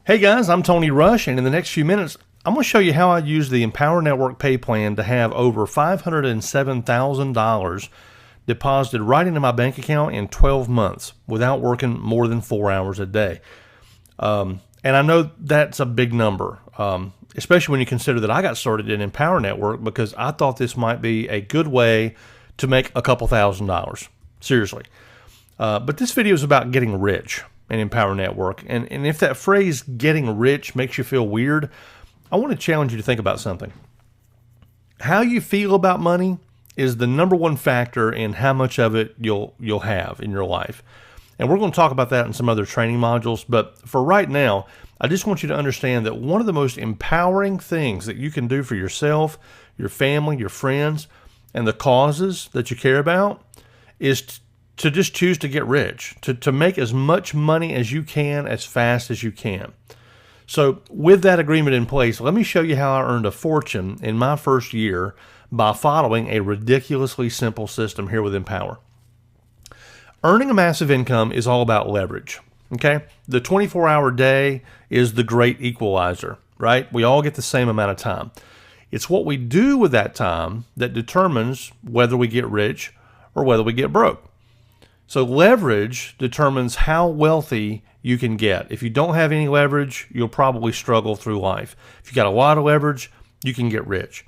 Hey guys, I'm Tony Rush, and in the next few minutes, I'm going to show you how I use the Empower Network pay plan to have over $507,000 deposited right into my bank account in 12 months without working more than 4 hours a day. And I know that's a big number, especially when you consider that I got started in Empower Network because I thought this might be a good way to make a couple $1,000s. Seriously. But this video is about getting rich in Empower Network. And if that phrase getting rich makes you feel weird, I want to challenge you to think about something. How you feel about money is the number one factor in how much of it you'll have in your life. And we're going to talk about that in some other training modules. But for right now, I just want you to understand that one of the most empowering things that you can do for yourself, your family, your friends, and the causes that you care about is to just choose to get rich, to make as much money as you can as fast as you can. So with that agreement in place, let me show you how I earned a fortune in my first year by following a ridiculously simple system here with Empower. Earning a massive income is all about leverage, okay? The 24-hour day is the great equalizer, right? We all get the same amount of time. It's what we do with that time that determines whether we get rich or whether we get broke. So leverage determines how wealthy you can get. If you don't have any leverage, you'll probably struggle through life. If you got a lot of leverage, you can get rich.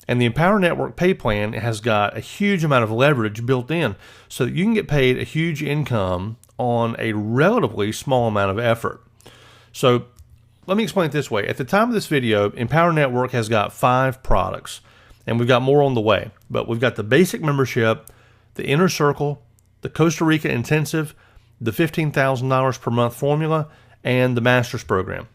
And the Empower Network pay plan has got a huge amount of leverage built in so that you can get paid a huge income on a relatively small amount of effort. So let me explain it this way. At the time of this video, Empower Network has got 5 products, and we've got more on the way. But we've got the basic membership, the Inner Circle, the Costa Rica Intensive, the $15,000 per month formula, and the Master's Program.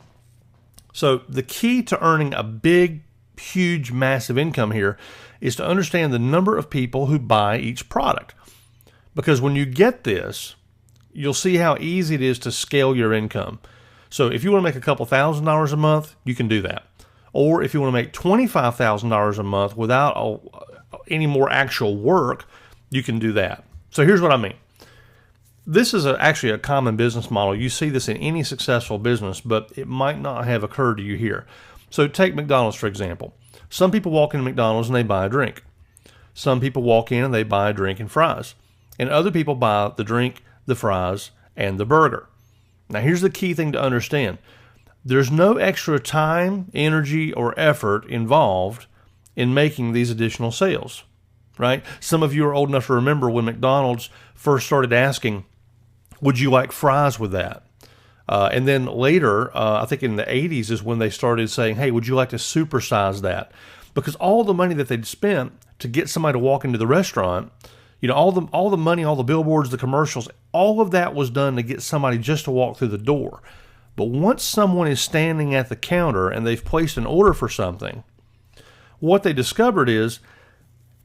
So the key to earning a big, huge, massive income here is to understand the number of people who buy each product. Because when you get this, you'll see how easy it is to scale your income. So if you want to make a couple $1,000s a month, you can do that. Or if you want to make $25,000 a month without any more actual work, you can do that. So here's what I mean. This is actually a common business model. You see this in any successful business, but it might not have occurred to you here. So take McDonald's, for example. Some people walk into McDonald's and they buy a drink. Some people walk in and they buy a drink and fries. And other people buy the drink, the fries, and the burger. Now here's the key thing to understand. There's no extra time, energy, or effort involved in making these additional sales. Right? Some of you are old enough to remember when McDonald's first started asking, would you like fries with that? And then later, I think in the 80s is when they started saying, hey, would you like to supersize that? Because all the money that they'd spent to get somebody to walk into the restaurant, all the money, all the billboards, the commercials, all of that was done to get somebody just to walk through the door. But once someone is standing at the counter and they've placed an order for something, what they discovered is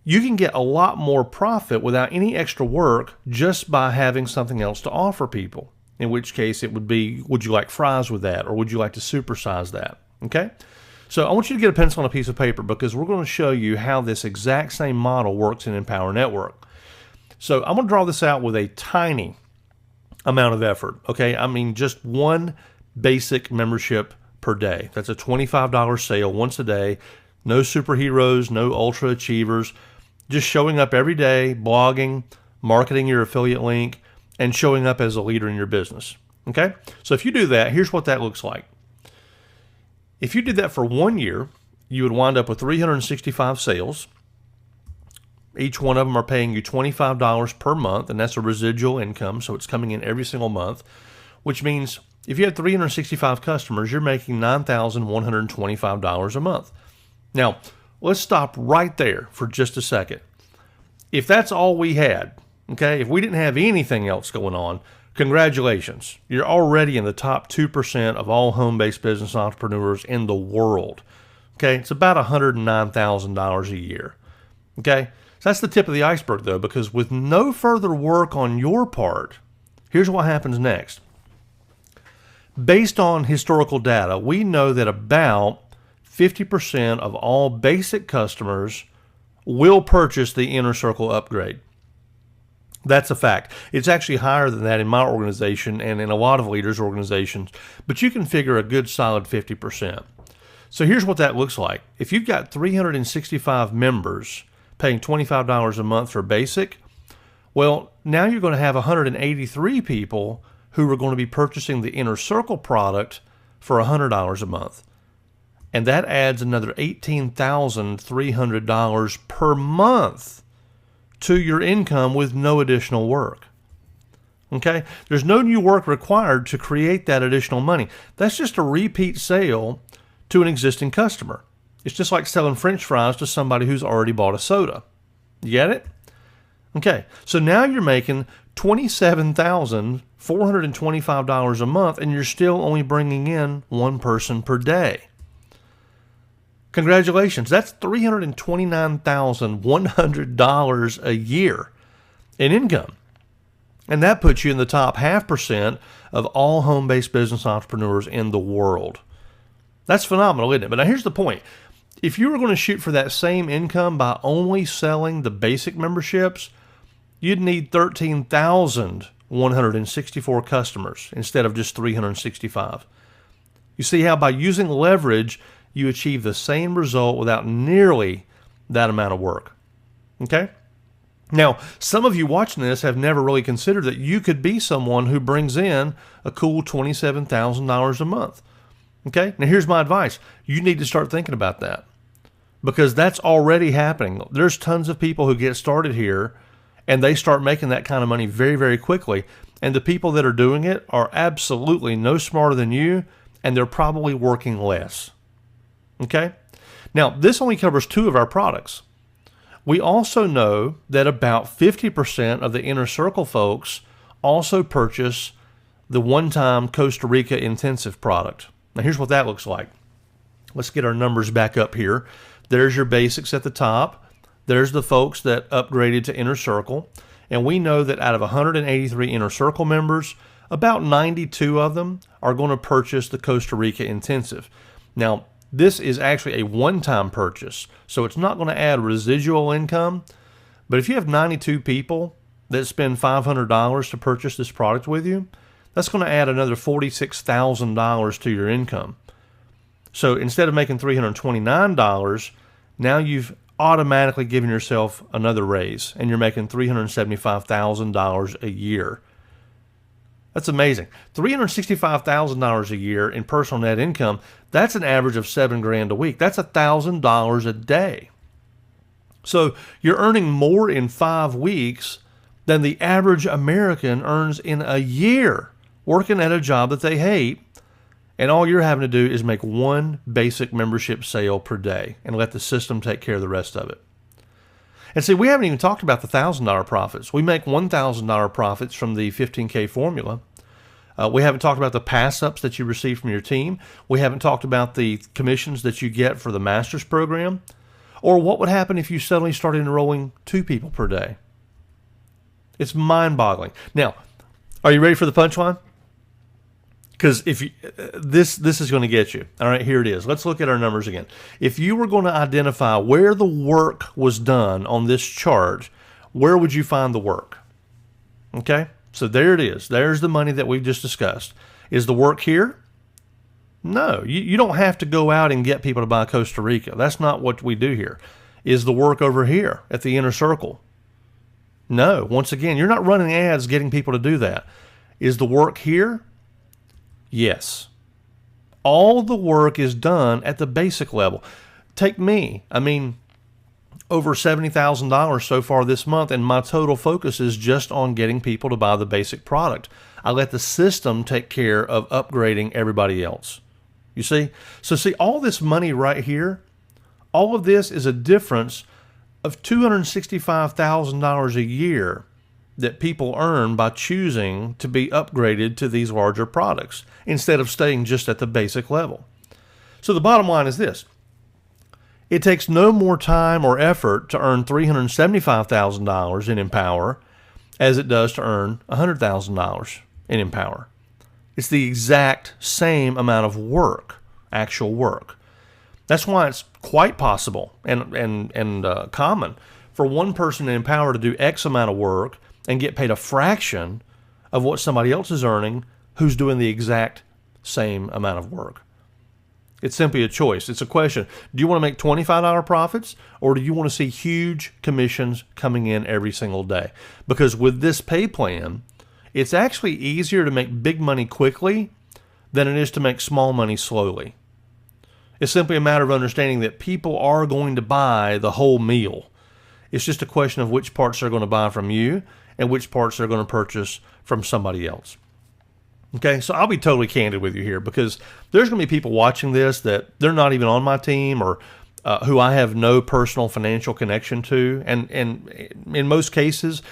you can get a lot more profit without any extra work just by having something else to offer people. In which case it would be, would you like fries with that? Or would you like to supersize that? Okay? So I want you to get a pencil and a piece of paper because we're going to show you how this exact same model works in Empower Network. So I'm going to draw this out with a tiny amount of effort. Okay? I mean just one basic membership per day. That's a $25 sale once a day. No superheroes, no ultra achievers. Just showing up every day, blogging, marketing your affiliate link, and showing up as a leader in your business. Okay? So if you do that, here's what that looks like. If you did that for 1 year, you would wind up with 365 sales. Each one of them are paying you $25 per month, and that's a residual income, so it's coming in every single month, which means if you have 365 customers, you're making $9,125 a month. Now, let's stop right there for just a second. If that's all we had, okay, if we didn't have anything else going on, congratulations. You're already in the top 2% of all home-based business entrepreneurs in the world. Okay, it's about $109,000 a year. Okay, so that's the tip of the iceberg though, because with no further work on your part, here's what happens next. Based on historical data, we know that about 50% of all basic customers will purchase the Inner Circle upgrade. That's a fact. It's actually higher than that in my organization and in a lot of leaders' organizations, but you can figure a good solid 50%. So here's what that looks like. If you've got 365 members paying $25 a month for basic, well, now you're going to have 183 people who are going to be purchasing the Inner Circle product for $100 a month. And that adds another $18,300 per month to your income with no additional work. Okay? There's no new work required to create that additional money. That's just a repeat sale to an existing customer. It's just like selling French fries to somebody who's already bought a soda. You get it? Okay, so now you're making $27,425 a month, and you're still only bringing in one person per day. Congratulations, that's $329,100 a year in income. And that puts you in the top 0.5% of all home-based business entrepreneurs in the world. That's phenomenal, isn't it? But now here's the point. If you were going to shoot for that same income by only selling the basic memberships, you'd need 13,164 customers instead of just 365. You see how by using leverage, you achieve the same result without nearly that amount of work. Okay? Now, some of you watching this have never really considered that you could be someone who brings in a cool $27,000 a month. Okay? Now, here's my advice. You need to start thinking about that because that's already happening. There's tons of people who get started here and they start making that kind of money very, very quickly. And the people that are doing it are absolutely no smarter than you, and they're probably working less. Okay? Now, this only covers 2 of our products. We also know that about 50% of the Inner Circle folks also purchase the one-time Costa Rica intensive product. Now, here's what that looks like. Let's get our numbers back up here. There's your basics at the top. There's the folks that upgraded to Inner Circle. And we know that out of 183 Inner Circle members, about 92 of them are going to purchase the Costa Rica intensive. Now, this is actually a one-time purchase, so it's not going to add residual income. But if you have 92 people that spend $500 to purchase this product with you, that's going to add another $46,000 to your income. So instead of making $329, now you've automatically given yourself another raise, and you're making $375,000 a year. That's amazing. $365,000 a year in personal net income, that's an average of $7,000 a week. That's $1,000 a day. So you're earning more in 5 weeks than the average American earns in a year working at a job that they hate, and all you're having to do is make one basic membership sale per day and let the system take care of the rest of it. And see, we haven't even talked about the $1,000 profits. We make $1,000 profits from the 15K formula. We haven't talked about the pass-ups that you receive from your team. We haven't talked about the commissions that you get for the master's program. Or what would happen if you suddenly started enrolling 2 people per day? It's mind-boggling. Now, are you ready for the punchline? Because if you, this is going to get you. All right, here it is. Let's look at our numbers again. If you were going to identify where the work was done on this chart, where would you find the work? Okay, so there it is. There's the money that we've just discussed. Is the work here? No, you don't have to go out and get people to buy Costa Rica. That's not what we do here. Is the work over here at the Inner Circle? No, once again, you're not running ads getting people to do that. Is the work here? Yes. All the work is done at the basic level. Take me. I mean, over $70,000 so far this month, and my total focus is just on getting people to buy the basic product. I let the system take care of upgrading everybody else. You see? So see, all this money right here, all of this is a difference of $265,000 a year that people earn by choosing to be upgraded to these larger products instead of staying just at the basic level. So the bottom line is this. It takes no more time or effort to earn $375,000 in Empower as it does to earn $100,000 in Empower. It's the exact same amount of work, actual work. That's why it's quite possible and common for one person in Empower to do X amount of work and get paid a fraction of what somebody else is earning who's doing the exact same amount of work. It's simply a choice. It's a question. Do you want to make $25 profits, or do you want to see huge commissions coming in every single day? Because with this pay plan, it's actually easier to make big money quickly than it is to make small money slowly. It's simply a matter of understanding that people are going to buy the whole meal. It's just a question of which parts they're going to buy from you and which parts they're going to purchase from somebody else. Okay, so I'll be totally candid with you here, because there's going to be people watching this that they're not even on my team, or who I have no personal financial connection to. And in most cases,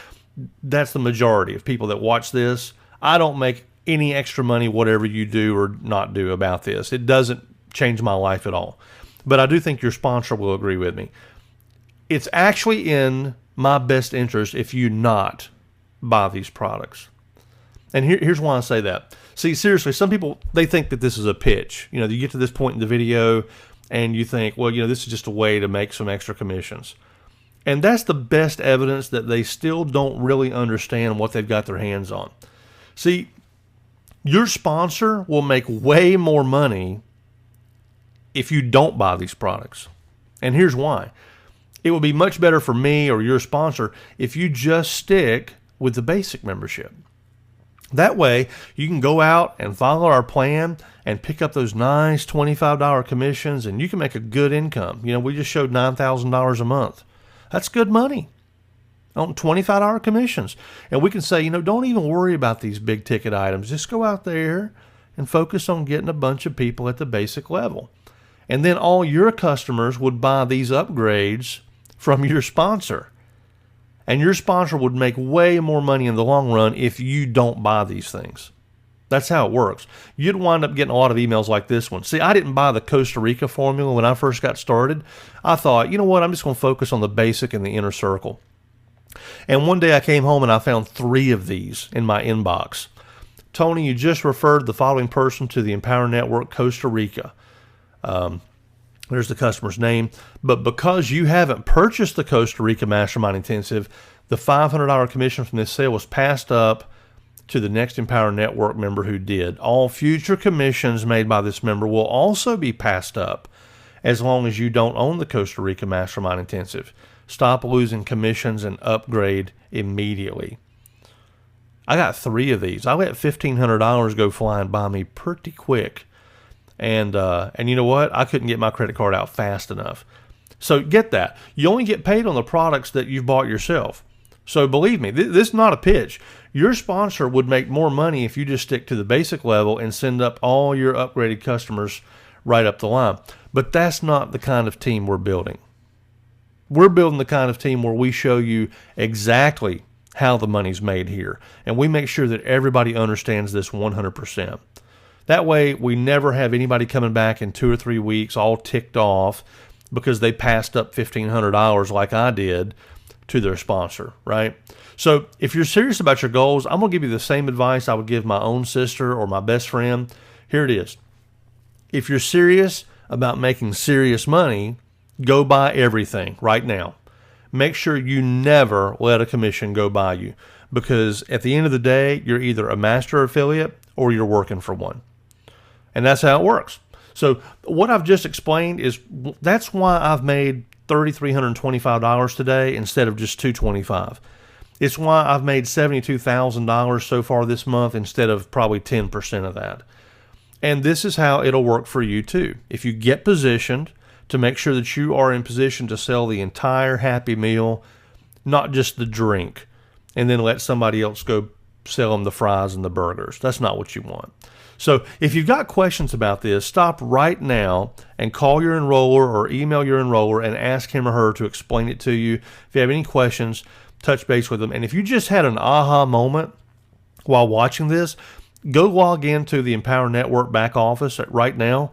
that's the majority of people that watch this. I don't make any extra money, whatever you do or not do about this. It doesn't change my life at all. But I do think your sponsor will agree with me. It's actually in my best interest if you not buy these products. And here's why I say that. See, seriously, some people, they think that this is a pitch. You get to this point in the video and you think, well, this is just a way to make some extra commissions. And that's the best evidence that they still don't really understand what they've got their hands on. See, your sponsor will make way more money if you don't buy these products. And here's why. It would be much better for me or your sponsor if you just stick with the basic membership. That way, you can go out and follow our plan and pick up those nice $25 commissions, and you can make a good income. We just showed $9,000 a month. That's good money on $25 commissions. And we can say, don't even worry about these big ticket items. Just go out there and focus on getting a bunch of people at the basic level. And then all your customers would buy these upgrades from your sponsor. And your sponsor would make way more money in the long run if you don't buy these things. That's how it works. You'd wind up getting a lot of emails like this one. See, I didn't buy the Costa Rica formula when I first got started. I thought, you know what, I'm just going to focus on the basic and the inner circle. And one day I came home and I found 3 of these in my inbox. Tony, you just referred the following person to the Empower Network Costa Rica. There's the customer's name. But because you haven't purchased the Costa Rica Mastermind Intensive, the $500 commission from this sale was passed up to the next Empower Network member who did. All future commissions made by this member will also be passed up as long as you don't own the Costa Rica Mastermind Intensive. Stop losing commissions and upgrade immediately. I got 3 of these. I let $1,500 go flying by me pretty quick. And you know what? I couldn't get my credit card out fast enough. So get that. You only get paid on the products that you've bought yourself. So believe me, this is not a pitch. Your sponsor would make more money if you just stick to the basic level and send up all your upgraded customers right up the line. But that's not the kind of team we're building. We're building the kind of team where we show you exactly how the money's made here. And we make sure that everybody understands this 100%. That way, we never have anybody coming back in 2 or 3 weeks all ticked off because they passed up $1,500 like I did to their sponsor, right? So if you're serious about your goals, I'm going to give you the same advice I would give my own sister or my best friend. Here it is. If you're serious about making serious money, go buy everything right now. Make sure you never let a commission go by you, because at the end of the day, you're either a master affiliate or you're working for one. And that's how it works. So what I've just explained is that's why I've made $3,325 today instead of just $225. It's why I've made $72,000 so far this month instead of probably 10% of that. And this is how it'll work for you too. If you get positioned to make sure that you are in position to sell the entire Happy Meal, not just the drink, and then let somebody else go sell them the fries and the burgers. That's not what you want. So if you've got questions about this, stop right now and call your enroller or email your enroller and ask him or her to explain it to you. If you have any questions, touch base with them. And if you just had an aha moment while watching this, go log into the Empower Network back office right now,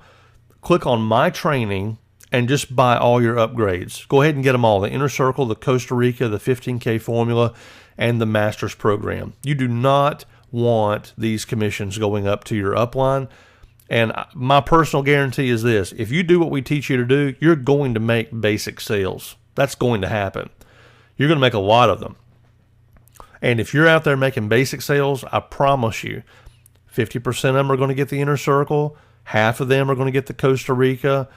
click on My Training, and just buy all your upgrades. Go ahead and get them all. The Inner Circle, the Costa Rica, the 15K Formula, and the Master's Program. You do not want these commissions going up to your upline. And my personal guarantee is this: if you do what we teach you to do, you're going to make basic sales. That's going to happen. You're going to make a lot of them. And if you're out there making basic sales, I promise you, 50% of them are going to get the inner circle. Half of them are going to get the Costa Rica.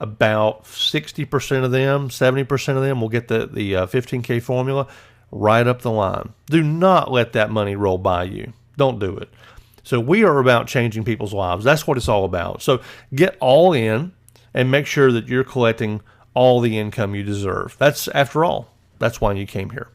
About 60% of them, 70% of them will get the 15K formula right up the line. Do not let that money roll by you. Don't do it. So we are about changing people's lives. That's what it's all about. So get all in and make sure that you're collecting all the income you deserve. That's, after all, that's why you came here.